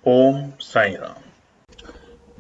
ओम साई राम।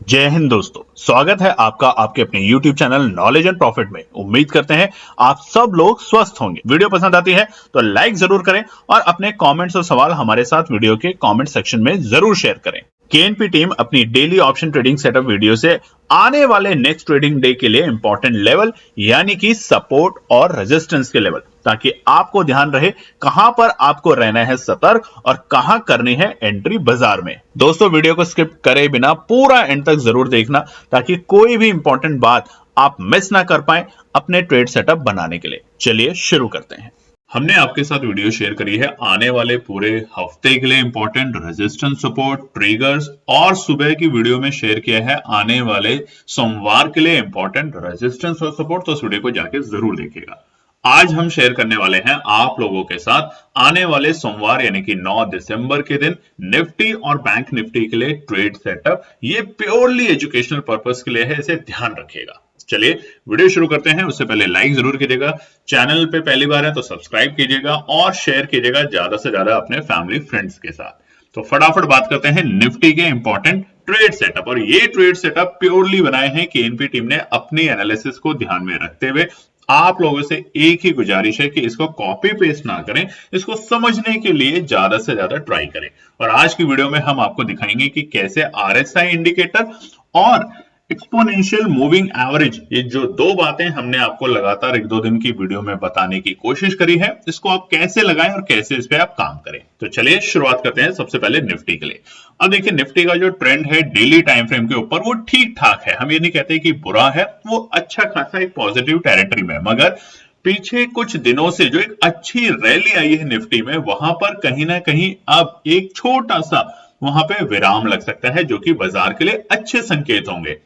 जय हिंद दोस्तों, स्वागत है आपका आपके अपने YouTube channel knowledge and profit में। उम्मीद करते हैं आप सब लोग स्वस्थ होंगे। वीडियो पसंद आती है तो लाइक जरूर करें और अपने कमेंट्स और सवाल हमारे साथ वीडियो के कमेंट सेक्शन में जरूर शेयर करें। केएनपी टीम अपनी daily option trading setup video से आने वाले नेक्स्ट ट्रेडिंग डे के लिए इंपॉर्टेंट लेवल यानी कि सपोर्ट और रेजिस्टेंस के लेवल, ताकि आपको ध्यान रहे कहां पर आपको रहना है सतर्क और कहां करनी है एंट्री बाजार में। दोस्तों, वीडियो को स्किप करे बिना पूरा एंड तक जरूर देखना ताकि कोई भी इंपॉर्टेंट बात आप मिस ना कर पाए अपने ट्रेड सेटअप बनाने के लिए। चलिए शुरू करते हैं। हमने आपके साथ वीडियो शेयर करी है आने वाले पूरे हफ्ते के लिए इंपॉर्टेंट रेजिस्टेंस, सपोर्ट, ट्रिगर्स, और सुबह की वीडियो में शेयर किया है आने वाले सोमवार के लिए इंपॉर्टेंट रेजिस्टेंस और सपोर्ट। तो इस वीडियो को जाके जरूर देखिएगा। आज हम शेयर करने वाले हैं आप लोगों के साथ आने वाले सोमवार यानी कि 9 दिसंबर के दिन निफ्टी और बैंक निफ्टी के लिए ट्रेड सेटअप। ये प्योरली एजुकेशनल पर्पस के लिए है, इसे ध्यान रखिएगा। चलिए वीडियो शुरू करते हैं। उससे पहले लाइक जरूर कीजिएगा, चैनल पे पहली बार है तो सब्सक्राइब कीजिएगा और शेयर कीजिएगा ज्यादा से ज्यादा अपने फैमिली फ्रेंड्स के साथ। तो फटाफट बात करते हैं निफ्टी के इंपॉर्टेंट ट्रेड सेटअप। और ये ट्रेड सेटअप प्योरली बनाए हैं केएनपी टीम ने अपनी एनालिसिस को ध्यान में रखते हुए। आप लोगों से एक ही गुजारिश है कि इसको कॉपी पेस्ट ना करें, इसको समझने के लिए ज्यादा से ज्यादा ट्राई करें। और आज की वीडियो में हम आपको दिखाएंगे कि कैसे आरएसआई इंडिकेटर और एक्सपोनेंशियल मूविंग एवरेज, ये जो दो बातें हमने आपको लगातार 1-2 दिन की वीडियो में बताने की कोशिश करी है, इसको आप कैसे लगाएं और कैसे इस पे आप काम करें। तो चलिए शुरुआत करते हैं सबसे पहले निफ्टी के लिए। अब देखिए, निफ्टी का जो ट्रेंड है डेली टाइम फ्रेम के ऊपर वो ठीक ठाक है। हम ये नहीं कहते कि बुरा है, वो अच्छा खासा एक पॉजिटिव टेरिटरी में, मगर पीछे कुछ दिनों से जो एक अच्छी रैली आई है निफ्टी में, वहां पर कहीं ना कहीं अब एक छोटा सा वहां पे विराम लग सकता है, जो कि बाजार के लिए अच्छे संकेत होंगे।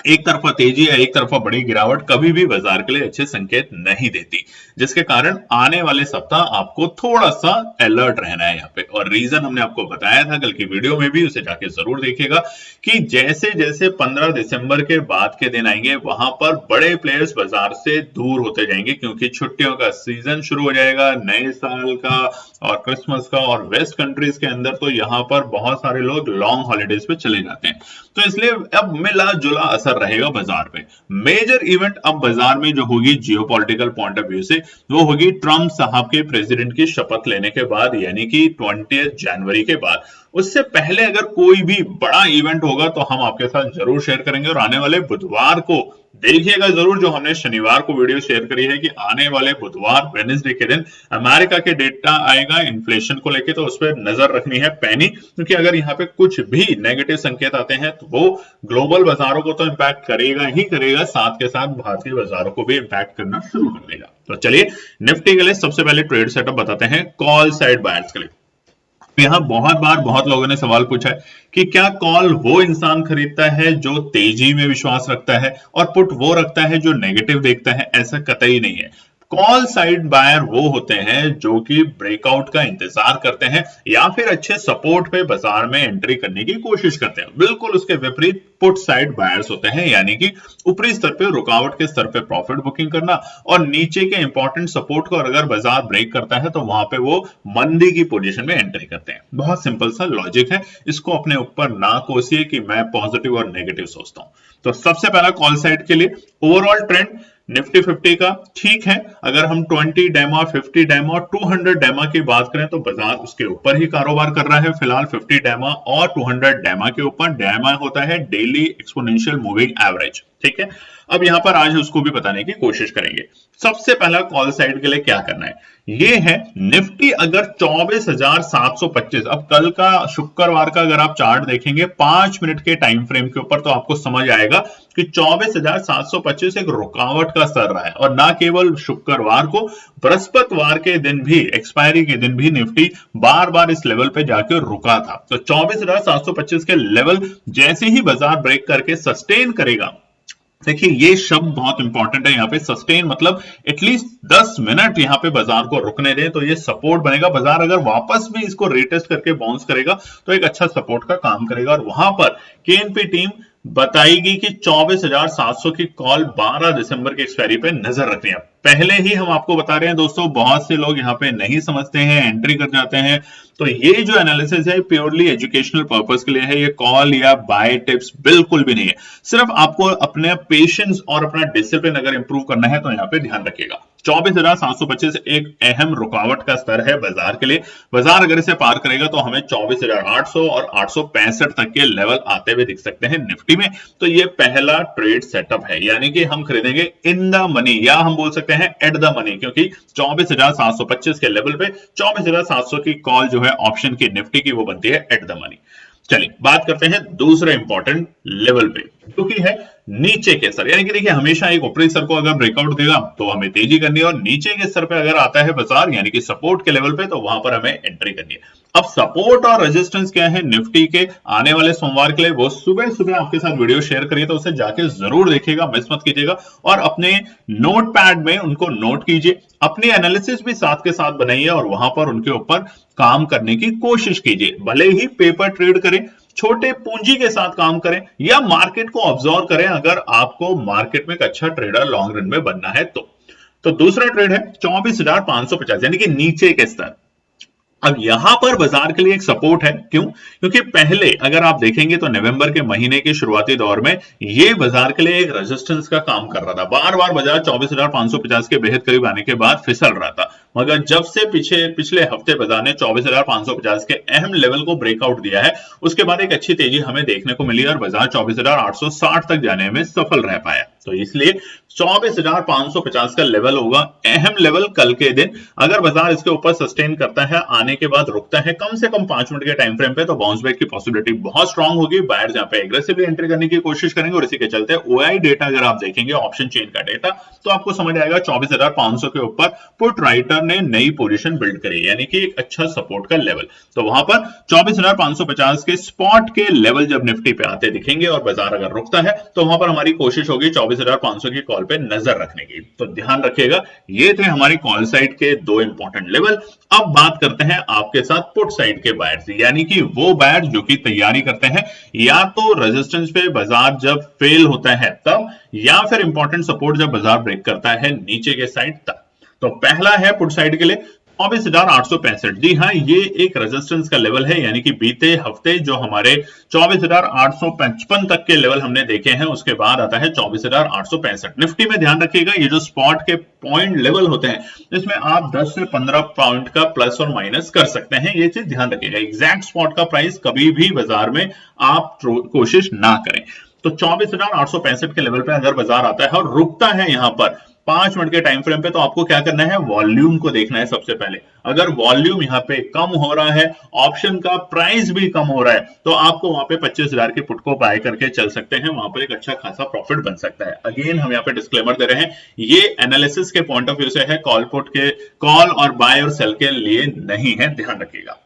एक तरफा तेजी या एक तरफा बड़ी गिरावट कभी भी बाजार के लिए अच्छे संकेत नहीं देती, जिसके कारण आने वाले सप्ताह आपको थोड़ा सा अलर्ट रहना है यहाँ पे। और रीजन हमने आपको बताया था कल की वीडियो में भी, उसे जाके जरूर देखिएगा कि जैसे जैसे 15 दिसंबर के बाद के दिन आएंगे वहां पर बड़े प्लेयर्स बाजार से दूर होते जाएंगे, क्योंकि छुट्टियों का सीजन शुरू हो जाएगा, नए साल का और क्रिसमस का, और वेस्ट कंट्रीज के अंदर तो यहाँ पर बहुत सारे लोग लॉन्ग हॉलीडेज पे चले जाते हैं। तो इसलिए अब मिला जुला असर रहेगा बाजार पे। मेजर इवेंट अब बाजार में जो होगी जियोपॉलिटिकल पॉइंट ऑफ व्यू से, वो होगी ट्रंप साहब के प्रेसिडेंट की शपथ लेने के बाद, यानी कि 20 जनवरी के बाद। उससे पहले अगर कोई भी बड़ा इवेंट होगा तो हम आपके साथ जरूर शेयर करेंगे। और आने वाले बुधवार को देखिएगा जरूर, जो हमने शनिवार को वीडियो शेयर करी है कि आने वाले बुधवार वेडनेसडे के दिन अमेरिका के डेटा आएगा इन्फ्लेशन को लेके, तो उस पर नजर रखनी है पैनी, क्योंकि अगर यहाँ पे कुछ भी नेगेटिव संकेत आते हैं तो वो ग्लोबल बाजारों को तो इंपैक्ट करेगा ही करेगा, साथ के साथ भारतीय बाजारों को भी इंपैक्ट करना शुरू कर देगा। तो चलिए निफ्टी के लिए सबसे पहले ट्रेड सेटअप बताते हैं कॉल साइड बायर्स के लिए। यहाँ बहुत बार बहुत लोगों ने सवाल पूछा है कि क्या कॉल वो इंसान खरीदता है जो तेजी में विश्वास रखता है और पुट वो रखता है जो नेगेटिव देखता है? ऐसा कतई नहीं है। कॉल साइड बायर वो होते हैं जो कि ब्रेकआउट का इंतजार करते हैं या फिर अच्छे सपोर्ट पे बाजार में एंट्री करने की कोशिश करते हैं। बिल्कुल उसके विपरीत पुट साइड बायर्स होते हैं, यानी कि ऊपरी स्तर पे रुकावट के स्तर पे प्रॉफिट बुकिंग करना और नीचे के इंपॉर्टेंट सपोर्ट को अगर बाजार ब्रेक करता है तो वहां पे वो मंदी की पोजीशन में एंट्री करते हैं। बहुत सिंपल सा लॉजिक है, इसको अपने ऊपर ना कोसिए कि मैं पॉजिटिव और नेगेटिव सोचता हूं। तो सबसे पहला कॉल साइड के लिए ओवरऑल ट्रेंड निफ्टी 50 का ठीक है। अगर हम 20 डेमा, 50 डेमा और 200 डेमा की बात करें तो बाजार उसके ऊपर ही कारोबार कर रहा है फिलहाल। 50 डेमा और 200 डेमा के ऊपर, डेमा होता है डेली एक्सपोनेंशियल मूविंग एवरेज, ठीक है। अब यहां पर आज उसको भी बताने की कोशिश करेंगे। सबसे पहला कॉल साइड के लिए क्या करना है, ये है निफ्टी अगर 24,725, अब कल का शुक्रवार का अगर आप चार्ट देखेंगे 5 मिनट के टाइम फ्रेम के ऊपर, तो आपको समझ आएगा कि 24,725 एक रुकावट का स्तर रहा है। और ना केवल शुक्रवार को, बृहस्पतिवार के दिन भी, एक्सपायरी के दिन भी निफ्टी बार बार इस लेवल पे जाके रुका था। तो 24,725 के लेवल जैसे ही बाजार ब्रेक करके सस्टेन करेगा, देखिए ये शब्द बहुत इंपॉर्टेंट है यहाँ पे, सस्टेन मतलब एटलीस्ट 10 मिनट यहाँ पे बाजार को रुकने दें तो ये सपोर्ट बनेगा। बाजार अगर वापस भी इसको रिटेस्ट करके बाउंस करेगा तो एक अच्छा सपोर्ट का काम करेगा। और वहां पर केएनपी टीम बताएगी कि 24,700 की कॉल 12 दिसंबर के एक्सपायरी पे नजर रखनी है। पहले ही हम आपको बता रहे हैं दोस्तों, बहुत से लोग यहाँ पे नहीं समझते हैं, एंट्री कर जाते हैं। तो ये जो एनालिसिस है प्योरली एजुकेशनल पर्पस के लिए है, ये कॉल या बाय टिप्स बिल्कुल भी नहीं है। सिर्फ आपको अपने पेशेंस और अपना डिसिप्लिन अगर इंप्रूव करना है तो यहाँ पे ध्यान रखिएगा। 24,725 एक अहम रुकावट का स्तर है बाजार के लिए। बाजार अगर इसे पार करेगा तो हमें 24,800 और 865 तक के लेवल आते हुए दिख सकते हैं निफ्टी में। तो ये पहला ट्रेड सेटअप है, यानी कि हम खरीदेंगे इन द मनी, या हम बोल सकते हैं एट द मनी, क्योंकि 24,725 के लेवल पे 24,700 की कॉल जो है ऑप्शन की निफ्टी की वो बनती है एट द मनी। चलिए बात करते हैं दूसरे इंपॉर्टेंट लेवल पे, जो कि है नीचे के स्तर। यानी कि देखिए, हमेशा एक ऊपरी स्तर को अगर ब्रेकआउट देगा तो हमें तेजी करनी है, और नीचे के स्तर पे अगर आता है बाजार यानी कि सपोर्ट के लेवल पे, तो वहां पर हमें एंट्री करनी है। अब सपोर्ट और रेजिस्टेंस क्या है निफ्टी के आने वाले सोमवार के लिए, वो सुबह सुबह आपके साथ वीडियो शेयर करिए, तो उसे जाके जरूर देखिएगा, मिस मत कीजिएगा, और अपने नोट पैड में उनको नोट कीजिए, अपनी एनालिसिस भी साथ के साथ बनाइए और वहां पर उनके ऊपर काम करने की कोशिश कीजिए। भले ही पेपर ट्रेड करें, छोटे पूंजी के साथ काम करें, या मार्केट को ऑब्जर्व करें, अगर आपको मार्केट में एक अच्छा ट्रेडर लॉन्ग रन में बनना है तो दूसरा ट्रेड है 24,550 यानी कि नीचे के स्तर। अब यहां पर बाजार के लिए एक सपोर्ट है, क्यों? क्योंकि पहले अगर आप देखेंगे तो नवंबर के महीने के शुरुआती दौर में ये बाजार के लिए एक रेजिस्टेंस का काम कर रहा था। बार बार बाजार 24,550 के बेहद करीब आने के बाद फिसल रहा था, मगर जब से पिछले हफ्ते बाजार ने 24,550 के अहम लेवल को ब्रेकआउट दिया है, उसके बाद एक अच्छी तेजी हमें देखने को मिली और बाजार 24,860 तक जाने में सफल रह पाया। तो इसलिए 24,550 का लेवल होगा अहम लेवल कल के दिन। अगर बाजार इसके ऊपर सस्टेन करता है, आने के बाद रुकता है कम से कम 5 मिनट के टाइम फ्रेम पे, तो बाउंस बैक की पॉसिबिलिटी बहुत स्ट्रांग होगी। बायर्स यहां पे एग्रेसिवली एंट्री करने की कोशिश करेंगे, और इसी के चलते ओआई डेटा अगर आप देखेंगे, ऑप्शन चेन का डेटा, तो आपको समझ आएगा 24,500 के ऊपर पुट राइटर ने नई पोजीशन बिल्ड करी, यानी कि एक अच्छा सपोर्ट का लेवल। तो वहां पर 24,550 के स्पॉट के लेवल जब निफ्टी पे आते दिखेंगे और बाजार अगर रुकता है, तो वहां पर हमारी कोशिश होगी 24,500 की कॉल पे नजर रखने की। तो ध्यान रखिएगा, ये थे हमारी कॉल साइड के दो इंपॉर्टेंट लेवल। अब बात करते हैं आपके साथ पुट साइड के बायर्स, यानी कि वो बायर जो कि तैयारी करते हैं या तो रेजिस्टेंस पे बाजार जब फेल होता है तब, या फिर इंपॉर्टेंट सपोर्ट जब बाजार ब्रेक करता है नीचे के साइड तब। तो पहला है पुट साइड के लिए 24,865। जी हाँ, ये एक रेजिस्टेंस का लेवल है, यानी कि बीते हफ्ते जो हमारे 24,855 तक के लेवल हमने देखे हैं, उसके बाद आता है 24,865। निफ्टी में ध्यान रखिएगा, ये जो स्पॉट के पॉइंट लेवल होते हैं, इसमें आप 10 से 15 पॉइंट का प्लस और माइनस कर सकते हैं, ये चीज ध्यान रखिएगा। एग्जैक्ट स्पॉट का प्राइस कभी भी बाजार में आप कोशिश ना करें। तो 24,865 के लेवल पे अगर बाजार आता है और रुकता है यहां पर 5 मिनट के टाइम फ्रेम पे, तो आपको क्या करना है, वॉल्यूम को देखना है सबसे पहले। अगर वॉल्यूम यहाँ पे कम हो रहा है, ऑप्शन का प्राइस भी कम हो रहा है, तो आपको वहां पे 25,000 के पुट को बाय करके चल सकते हैं, वहां पर एक अच्छा खासा प्रॉफिट बन सकता है। अगेन हम यहाँ पे डिस्क्लेमर दे रहे हैं, ये एनालिसिस के पॉइंट ऑफ व्यू से है, कॉल और बाय और सेल के लिए नहीं है, ध्यान रखिएगा।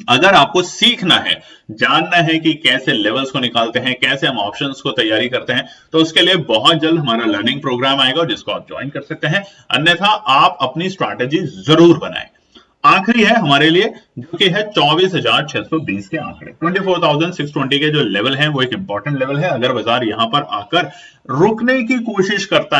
अगर आपको सीखना है, जानना है कि कैसे लेवल्स को निकालते हैं, कैसे हम ऑप्शंस को तैयारी करते हैं, तो उसके लिए बहुत जल्द हमारा लर्निंग प्रोग्राम आएगा, जिसको आप ज्वाइन कर सकते हैं। अन्यथा आप अपनी स्ट्रैटेजी जरूर बनाएं। आखिरी है हमारे लिए, जो कि है 24,620 के आंकड़े। 24,620 के जो लेवल है वो एक इंपॉर्टेंट लेवल है। अगर बाजार यहां पर आकर रुकने की कोशिश करता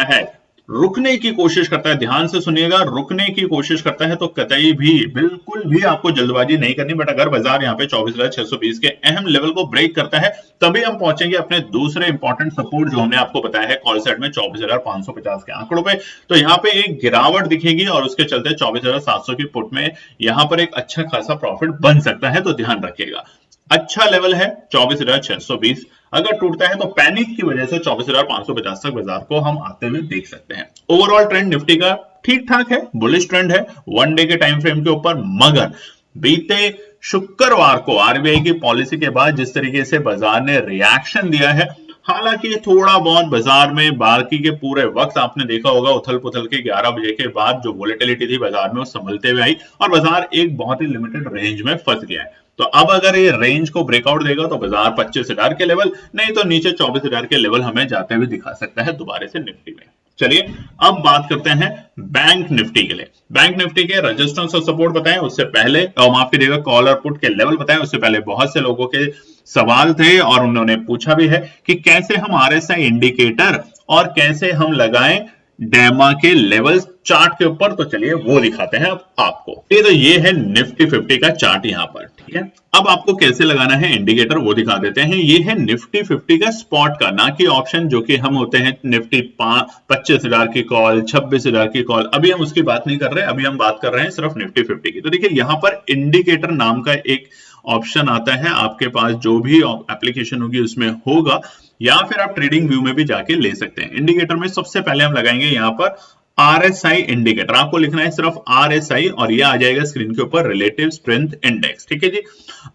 है, ध्यान से सुनिएगा, रुकने की कोशिश करता है, तो कतई भी बिल्कुल भी आपको जल्दबाजी नहीं करनी। बट अगर बाजार यहाँ पे 24,620 के अहम लेवल को ब्रेक करता है, तभी हम पहुंचेंगे अपने दूसरे इंपॉर्टेंट सपोर्ट जो हमने आपको बताया है कॉल साइड में 24,550 के आंकड़ों पे। तो यहाँ पे एक गिरावट दिखेगी और उसके चलते 24,700 की पुट में यहाँ पर एक अच्छा खासा प्रॉफिट बन सकता है। तो ध्यान रखिएगा, अच्छा लेवल है 24,620। अगर टूटता है तो पैनिक की वजह से 24,550 तक बाजार को हम आते हुए देख सकते हैं। ओवरऑल ट्रेंड निफ्टी का ठीक ठाक है, बुलिश ट्रेंड है वन डे के टाइम फ्रेम के ऊपर। मगर बीते शुक्रवार को आरबीआई की पॉलिसी के बाद जिस तरीके से बाजार ने रिएक्शन दिया है, हालांकि थोड़ा बहुत बाजार में बाकी के पूरे वक्त आपने देखा होगा उथल पुथल के 11 बजे के बाद जो वोलेटिलिटी थी बाजार में वो संभलते हुए आई और बाजार एक बहुत ही लिमिटेड रेंज में फंस गया है। तो अब अगर ये रेंज को ब्रेकआउट देगा तो बाजार 25,000 के लेवल, नहीं तो नीचे 24,000 के लेवल हमें जाते हुए दिखा सकता है दोबारा से निफ्टी में। चलिए अब बात करते हैं बैंक निफ्टी के लिए। बैंक निफ्टी के रेजिस्टेंस और सपोर्ट बताएं उससे पहले, और माफ कीजिएगा कॉल और पुट के लेवल बताएं उससे पहले बहुत से लोगों के सवाल थे और उन्होंने पूछा भी है कि कैसे हम आरएसआई इंडिकेटर और कैसे हम लगाएं डेमा के लेवल चार्ट के ऊपर। तो चलिए वो दिखाते हैं अब आपको। तो ये है निफ्टी 50 का चार्ट यहाँ पर, ठीक है। अब आपको कैसे लगाना है इंडिकेटर वो दिखा देते हैं। ये है निफ्टी 50 का स्पॉट का, ना कि ऑप्शन जो कि हम होते हैं निफ्टी 25,000 की कॉल, 26,000 की कॉल। अभी हम उसकी बात नहीं कर रहे, अभी हम बात कर रहे हैं सिर्फ निफ्टी 50 की। तो देखिए यहाँ पर इंडिकेटर नाम का एक ऑप्शन आता है, आपके पास जो भी एप्लीकेशन होगी उसमें होगा, या फिर आप ट्रेडिंग व्यू में भी जाके ले सकते हैं। इंडिकेटर में सबसे पहले हम लगाएंगे यहाँ पर आरएसआई इंडिकेटर। आपको लिखना है सिर्फ आरएसआई और ये आ जाएगा स्क्रीन के ऊपर रिलेटिव स्ट्रेंथ इंडेक्स, ठीक है जी।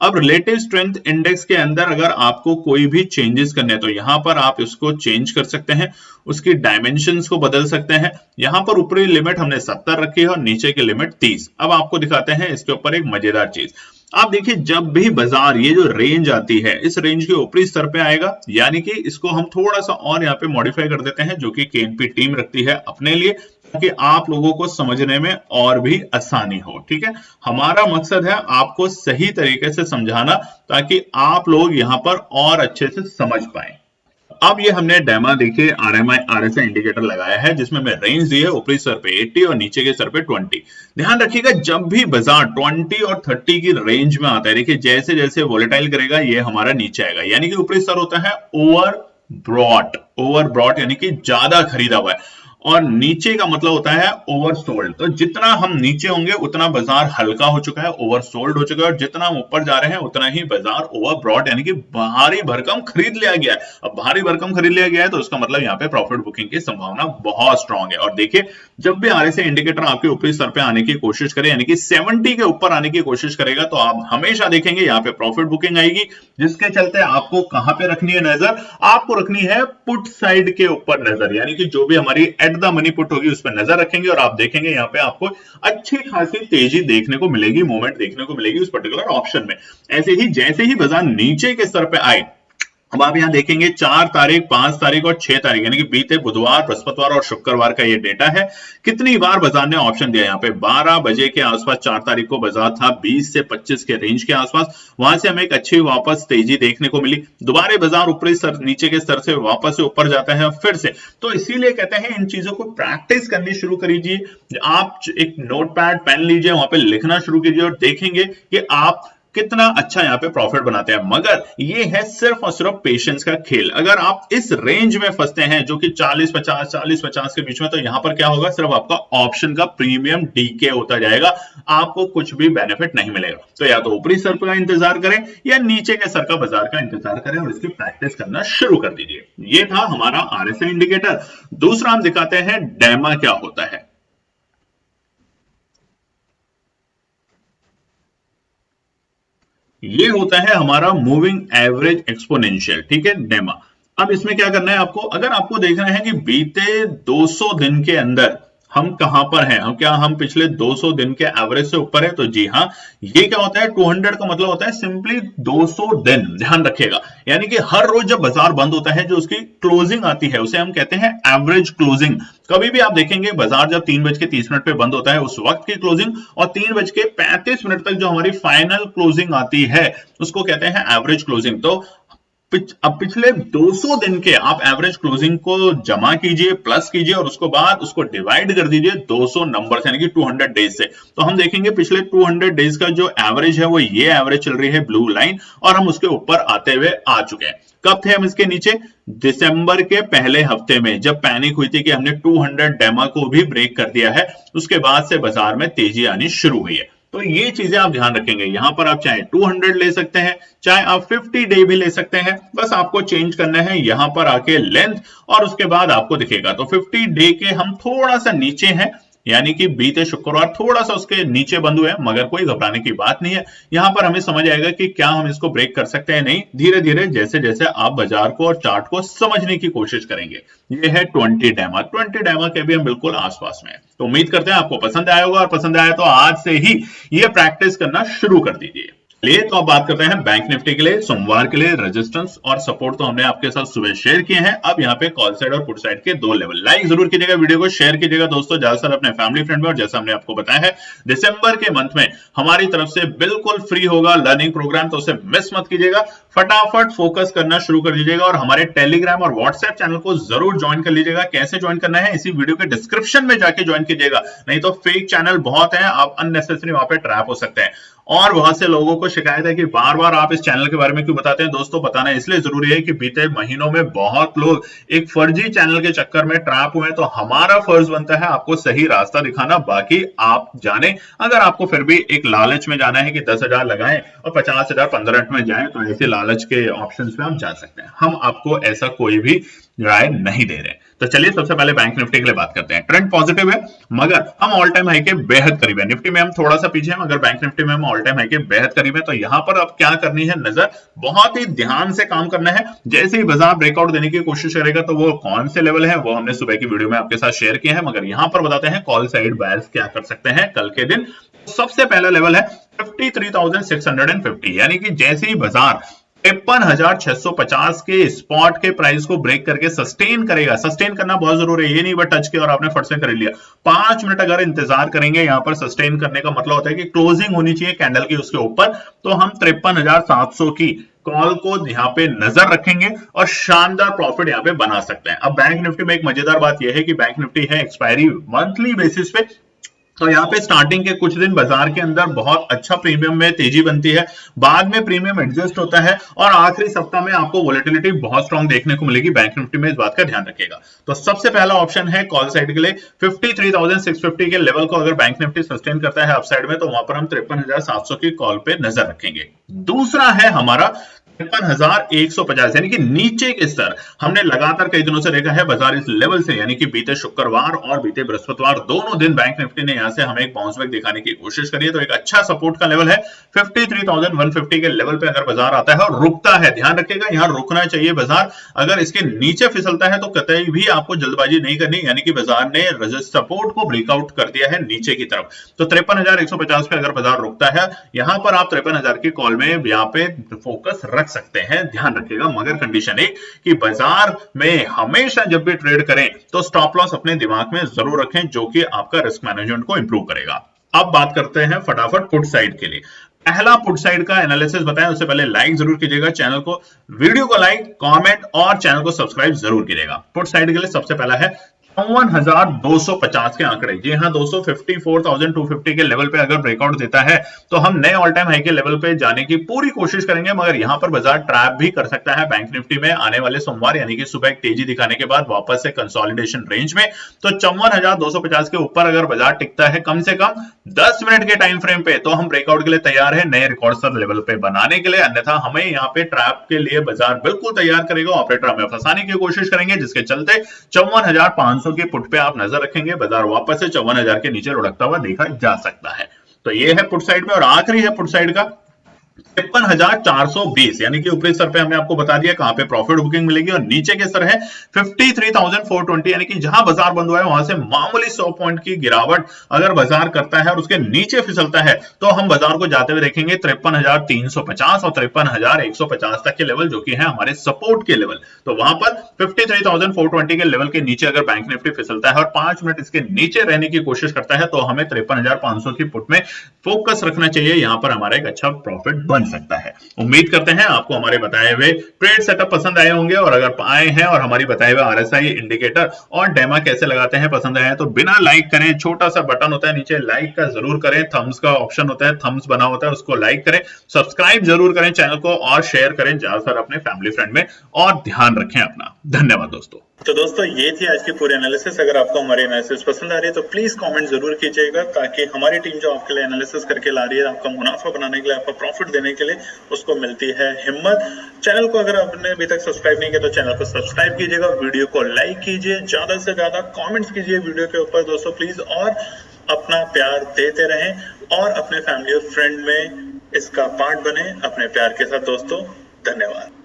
अब रिलेटिव स्ट्रेंथ इंडेक्स के अंदर अगर आपको कोई भी चेंजेस करने हैं तो यहां पर आप इसको चेंज कर सकते हैं, उसकी डायमेंशंस को बदल सकते हैं। यहां पर ऊपरी लिमिट हमने 70 रखी है और नीचे की लिमिट 30। अब आपको दिखाते हैं इसके ऊपर एक मजेदार चीज। आप देखिए जब भी बाजार ये जो रेंज आती है इस रेंज के ऊपरी स्तर पे आएगा, यानी कि इसको हम थोड़ा सा और यहाँ पे मॉडिफाई कर देते हैं, जो कि केएनपी टीम रखती है अपने लिए, ताकि आप लोगों को समझने में और भी आसानी हो, ठीक है। हमारा मकसद है आपको सही तरीके से समझाना ताकि आप लोग यहाँ पर और अच्छे से समझ पाए। अब ये हमने डेमा देखिए आरएमआई आरएसआई इंडिकेटर लगाया है जिसमें मैं रेंज दी है ऊपरी स्तर पे 80 और नीचे के स्तर पे 20। ध्यान रखिएगा जब भी बाजार 20 और 30 की रेंज में आता है, देखिए जैसे जैसे वोलेटाइल करेगा ये हमारा नीचे आएगा, यानी कि ऊपरी स्तर होता है ओवर ब्रॉट यानी कि ज्यादा खरीदा हुआ है, और नीचे का मतलब होता है ओवरसोल्ड। तो जितना हम नीचे होंगे उतना बाजार हल्का हो चुका है, ओवरसोल्ड हो चुका है, और जितना हम ऊपर जा रहे हैं उतना ही बाजार ओवरब्रॉट यानी कि भारी भरकम खरीद लिया गया है। अब भारी भरकम खरीद लिया गया है तो उसका मतलब यहाँ पे प्रॉफिट बुकिंग की संभावना बहुत स्ट्रांग है। और देखिए जब भी आरएसआई इंडिकेटर आपके ऊपरी स्तर पे आने की कोशिश करे, यानी कि 70 के ऊपर आने की कोशिश करेगा, तो आप हमेशा देखेंगे यहाँ पे प्रॉफिट बुकिंग आएगी, जिसके चलते आपको कहां पे रखनी है नजर, आपको रखनी है पुट साइड के ऊपर नजर, यानी कि जो भी हमारी द मनी पुट होगी उस पर नजर रखेंगे और आप देखेंगे यहाँ पे आपको अच्छी खासी तेजी देखने को मिलेगी, मूवमेंट देखने को मिलेगी उस पर्टिकुलर ऑप्शन में। ऐसे ही जैसे ही बाजार नीचे के स्तर पे आए, अब आप यहां देखेंगे 4 तारीख, 5 तारीख और 6 तारीख यानी कि बीते बुधवार, बृहस्पतिवार और शुक्रवार का ये डेटा है। कितनी बार बाजार ने ऑप्शन दिया, यहाँ पे 12 बजे के आसपास 4 तारीख को बाजार था 20 से 25 के रेंज के आसपास, वहां से हमें एक अच्छी वापस तेजी देखने को मिली। दोबारा बाजार ऊपरी स्तर नीचे के स्तर से वापस से ऊपर जाता है फिर से। तो इसीलिए कहते हैं इन चीजों को प्रैक्टिस करनी शुरू करिए। आप एक नोटपैड पेन लीजिए, वहां पे लिखना शुरू कीजिए और देखेंगे कि आप कितना अच्छा यहाँ पे प्रॉफिट बनाते हैं। मगर ये है सिर्फ और सिर्फ पेशेंस का खेल। अगर आप इस रेंज में फंसते हैं जो कि 40-50 के बीच में, तो यहाँ पर क्या होगा, सिर्फ आपका ऑप्शन का प्रीमियम डीके होता जाएगा, आपको कुछ भी बेनिफिट नहीं मिलेगा। तो या तो ऊपरी स्तर का इंतजार करें या नीचे के स्तर का बाजार का इंतजार करें और इसकी प्रैक्टिस करना शुरू कर दीजिए। ये था हमारा आरएसआई इंडिकेटर। दूसरा हम दिखाते हैं डेमा क्या होता है। ये होता है हमारा मूविंग एवरेज एक्सपोनेंशियल, ठीक है, डेमा। अब इसमें क्या करना है आपको, अगर आपको देखना है कि बीते 200 दिन के अंदर हम कहां पर हैं, क्या हम पिछले 200 दिन के एवरेज से ऊपर है, तो जी हाँ। ये क्या होता है, 200 का मतलब होता है सिंपली 200 दिन, ध्यान रखिएगा। यानी कि हर रोज जब बाजार बंद होता है जो उसकी क्लोजिंग आती है उसे हम कहते हैं एवरेज क्लोजिंग। कभी भी आप देखेंगे बाजार जब 3:30 पे बंद होता है उस वक्त की क्लोजिंग, और 3:35 तक जो हमारी फाइनल क्लोजिंग आती है उसको कहते हैं एवरेज क्लोजिंग। तो अब पिछले 200 दिन के आप एवरेज क्लोजिंग को जमा कीजिए, प्लस कीजिए और उसको बाद उसको डिवाइड कर दीजिए 200 नंबर से, यानी कि 200 डेज से। तो हम देखेंगे पिछले 200 डेज का जो एवरेज है वो ये एवरेज चल रही है ब्लू लाइन, और हम उसके ऊपर आते हुए आ चुके हैं। कब थे हम इसके नीचे, दिसंबर के पहले हफ्ते में, जब पैनिक हुई थी कि हमने 200 डेमा को भी ब्रेक कर दिया है, उसके बाद से बाजार में तेजी आनी शुरू हुई है। तो ये चीजें आप ध्यान रखेंगे। यहां पर आप चाहे 200 ले सकते हैं, चाहे आप 50 डे भी ले सकते हैं, बस आपको चेंज करना है यहां पर आके लेंथ, और उसके बाद आपको दिखेगा। तो 50 डे के हम थोड़ा सा नीचे हैं, यानी कि बीते शुक्रवार थोड़ा सा उसके नीचे बंद हुए, मगर कोई घबराने की बात नहीं है। यहां पर हमें समझ आएगा कि क्या हम इसको ब्रेक कर सकते हैं, नहीं। धीरे धीरे जैसे जैसे आप बाजार को और चार्ट को समझने की कोशिश करेंगे। ये है 20 डेमा के भी हम बिल्कुल आसपास में है। तो उम्मीद करते हैं आपको पसंद आया होगा, और पसंद आया तो आज से ही ये प्रैक्टिस करना शुरू कर दीजिए। चलिए तो अब बात करते हैं बैंक निफ्टी के लिए सोमवार के लिए रेजिस्टेंस और सपोर्ट तो हमने आपके साथ सुबह शेयर किए हैं। अब यहाँ पे कॉल साइड और पुट साइड के दो लेवल। लाइक जरूर कीजिएगा, वीडियो को शेयर कीजिएगा दोस्तों ज्यादातर अपने फैमिली फ्रेंड में। और जैसा हमने आपको बताया है दिसंबर के मंथ में हमारी तरफ से बिल्कुल फ्री होगा लर्निंग प्रोग्राम, तो उसे मिस मत कीजिएगा। फटाफट फोकस करना शुरू कर दीजिएगा और हमारे टेलीग्राम और व्हाट्सएप चैनल को जरूर ज्वाइन कर लीजिएगा। कैसे ज्वाइन करना है इसी वीडियो के डिस्क्रिप्शन में जाके ज्वाइन कीजिएगा, नहीं तो फेक चैनल बहुत है, आप अननेसेसरी वहां पे ट्रैप हो सकते हैं। और बहुत से लोगों को शिकायत है कि बार बार आप इस चैनल के बारे में क्यों बताते हैं। दोस्तों बताना इसलिए जरूरी है कि बीते महीनों में बहुत लोग एक फर्जी चैनल के चक्कर में ट्रैप हुए, तो हमारा फर्ज बनता है आपको सही रास्ता दिखाना। बाकी आप जाने, अगर आपको फिर भी एक लालच में जाना है कि 10,000 लगाएं और 50,000 15 मिनट में जाएं, तो ऐसे लालच के ऑप्शंस पे आप जा सकते हैं। हम आपको ऐसा कोई भी राय नहीं दे रहे। तो चलिए सबसे पहले बैंक निफ्टी के लिए बात करते हैं। ट्रेंड पॉजिटिव है मगर हम ऑल टाइम हाई के बेहद करीब है। निफ्टी में हम थोड़ा सा पीछे हैं मगर बैंक निफ्टी में हम ऑल टाइम हाई के बेहद करीब है। तो यहां पर अब क्या करनी है, नजर बहुत ही ध्यान से काम करना है। जैसे ही बाजार ब्रेकआउट देने की कोशिश करेगा तो वो कौन से लेवल है वो हमने सुबह की वीडियो में आपके साथ शेयर किया है, मगर यहां पर बताते हैं कॉल साइड बायर्स क्या कर सकते हैं कल के दिन। सबसे पहला लेवल है 53,650, यानी कि जैसे ही बाजार 53,650 के स्पॉट के प्राइस को ब्रेक करके सस्टेन करेगा। सस्टेन करना बहुत जरूरी है, ये नहीं बस टच किया और आपने फट से कर लिया। 5 मिनट अगर इंतजार करेंगे यहां पर सस्टेन करने का मतलब होता है कि क्लोजिंग होनी चाहिए कैंडल की उसके ऊपर। तो हम 53,700 की कॉल को यहाँ पे नजर रखेंगे और शानदार प्रॉफिट यहाँ पे बना सकते हैं। अब बैंक निफ्टी में एक मजेदार बात यह है कि बैंक निफ्टी है एक्सपायरी मंथली बेसिस पे, तो यहाँ पे स्टार्टिंग के कुछ दिन बाजार के अंदर बहुत अच्छा प्रीमियम में तेजी बनती है, बाद में प्रीमियम एडजस्ट होता है और आखिरी सप्ताह में आपको वोलेटिलिटी बहुत स्ट्रांग देखने को मिलेगी बैंक निफ्टी में। इस बात का ध्यान रखिएगा। तो सबसे पहला ऑप्शन है कॉल साइड के लिए 53,650 के लेवल को अगर बैंक निफ्टी सस्टेन करता है अपसाइड में, तो वहां पर हम 53,700 की कॉल पे नजर रखेंगे। दूसरा है हमारा 53,150, यानी कि नीचे के स्तर। हमने लगातार कई दिनों से देखा है बाजार इस लेवल से, यानी कि बीते शुक्रवार और बीते बृहस्पतिवार दोनों दिन बैंक निफ्टी ने यहां से हमें एक बाउंस बैक दिखाने की कोशिश करी है। तो एक अच्छा सपोर्ट का लेवल है 53,150 के लेवल पे अगर बाजार आता है और रुकता है, ध्यान रखिएगा यहां रुकना चाहिए बाजार। अगर इसके नीचे फिसलता है तो कतई भी आपको जल्दबाजी नहीं करनी, यानी कि बाजार ने सपोर्ट को ब्रेकआउट कर दिया है नीचे की तरफ। तो 53,150 पे अगर बाजार रुकता है, यहां पर आप 53,000 की कॉल में यहाँ पे फोकस रख सकते हैं, ध्यान रखिएगा। मगर कंडीशन एक कि बाजार में हमेशा जब भी ट्रेड करें तो स्टॉप लॉस अपने दिमाग में जरूर रखें, जो कि आपका रिस्क मैनेजमेंट को इंप्रूव करेगा। अब बात करते हैं फटाफट पुट साइड के लिए। पहला पुट साइड का एनालिसिस बताएं उससे पहले लाइक जरूर कीजिएगा चैनल को, वीडियो को लाइक, कमेंट और चैनल को सब्सक्राइब जरूर कीजिएगा। पुट साइड के लिए सबसे पहला है 54,250 के आंकड़े। जी हाँ दोस्तों, 54,250 के लेवल पे अगर ब्रेकआउट देता है तो हम नए ऑल टाइम हाई के लेवल पे जाने की पूरी कोशिश करेंगे, मगर यहां पर बाजार ट्रैप भी कर सकता है बैंक निफ्टी में आने वाले सोमवार, यानी कि सुबह एक तेजी दिखाने के बाद वापस से कंसोलिडेशन रेंज में। तो 54,250 के ऊपर अगर बाजार टिकता है कम से कम 10 मिनट के टाइम फ्रेम पे, तो हम ब्रेकआउट के लिए तैयार है नए रिकॉर्ड स्तर लेवल पे बनाने के लिए। अन्यथा हमें यहाँ पे ट्रैप के लिए बाजार बिल्कुल तैयार करेगा, ऑपरेटर हमें फंसाने की कोशिश करेंगे, जिसके चलते 54,500 के पुट पे आप नजर रखेंगे। बाजार वापस से 54,000 के नीचे लुढ़कता हुआ देखा जा सकता है। तो ये है पुट साइड में। और आखिरी है पुट साइड का 53,420, यानी कि ऊपरी स्तर पे हमने आपको बता दिया कहां पे प्रॉफिट बुकिंग मिलेगी, और नीचे के स्तर है 53,420, यानी कि जहां बाजार बंद हुआ है वहां से मामूली 100 पॉइंट की गिरावट अगर बाजार करता है और उसके नीचे फिसलता है तो हम बाजार को जाते हुए देखेंगे 53,350 और 53,150 तक के लेवल, जो कि है हमारे सपोर्ट के लेवल। तो वहां पर 53,420 के लेवल के नीचे अगर बैंक निफ्टी फिसलता है और 5 मिनट इसके नीचे रहने की कोशिश करता है, तो हमें 53,500 की पुट में फोकस रखना चाहिए। यहां पर हमारा एक अच्छा प्रॉफिट बन सकता है। उम्मीद करते हैं आपको हमारे बताए हुए ट्रेड सेटअप पसंद आए होंगे, और अगर आए हैं और हमारी बताए हुए आरएसआई इंडिकेटर और डेमा कैसे लगाते हैं पसंद आए हैं, तो बिना लाइक करें, छोटा सा बटन होता है नीचे लाइक का जरूर करें, थम्स का ऑप्शन होता है, थम्स बना होता है उसको लाइक करें, सब्सक्राइब जरूर करें चैनल को और शेयर करें ज्यादातर अपने फैमिली फ्रेंड में, और ध्यान रखें अपना। धन्यवाद दोस्तों। तो दोस्तों ये थी आज की पूरी एनालिसिस। अगर आपको हमारी एनालिसिस पसंद आ रही है तो प्लीज कमेंट जरूर कीजिएगा, ताकि हमारी टीम जो आपके लिए एनालिसिस करके ला रही है आपका मुनाफा बनाने के लिए, आपका प्रॉफिट देने के लिए, उसको मिलती है हिम्मत। चैनल को अगर आपने अभी तक सब्सक्राइब नहीं किया तो चैनल को सब्सक्राइब कीजिएगा, वीडियो को लाइक कीजिए, ज्यादा से ज्यादा कॉमेंट्स कीजिए वीडियो के ऊपर दोस्तों प्लीज, और अपना प्यार देते रहें और अपने फैमिली और फ्रेंड में इसका पार्ट बने अपने प्यार के साथ दोस्तों। धन्यवाद।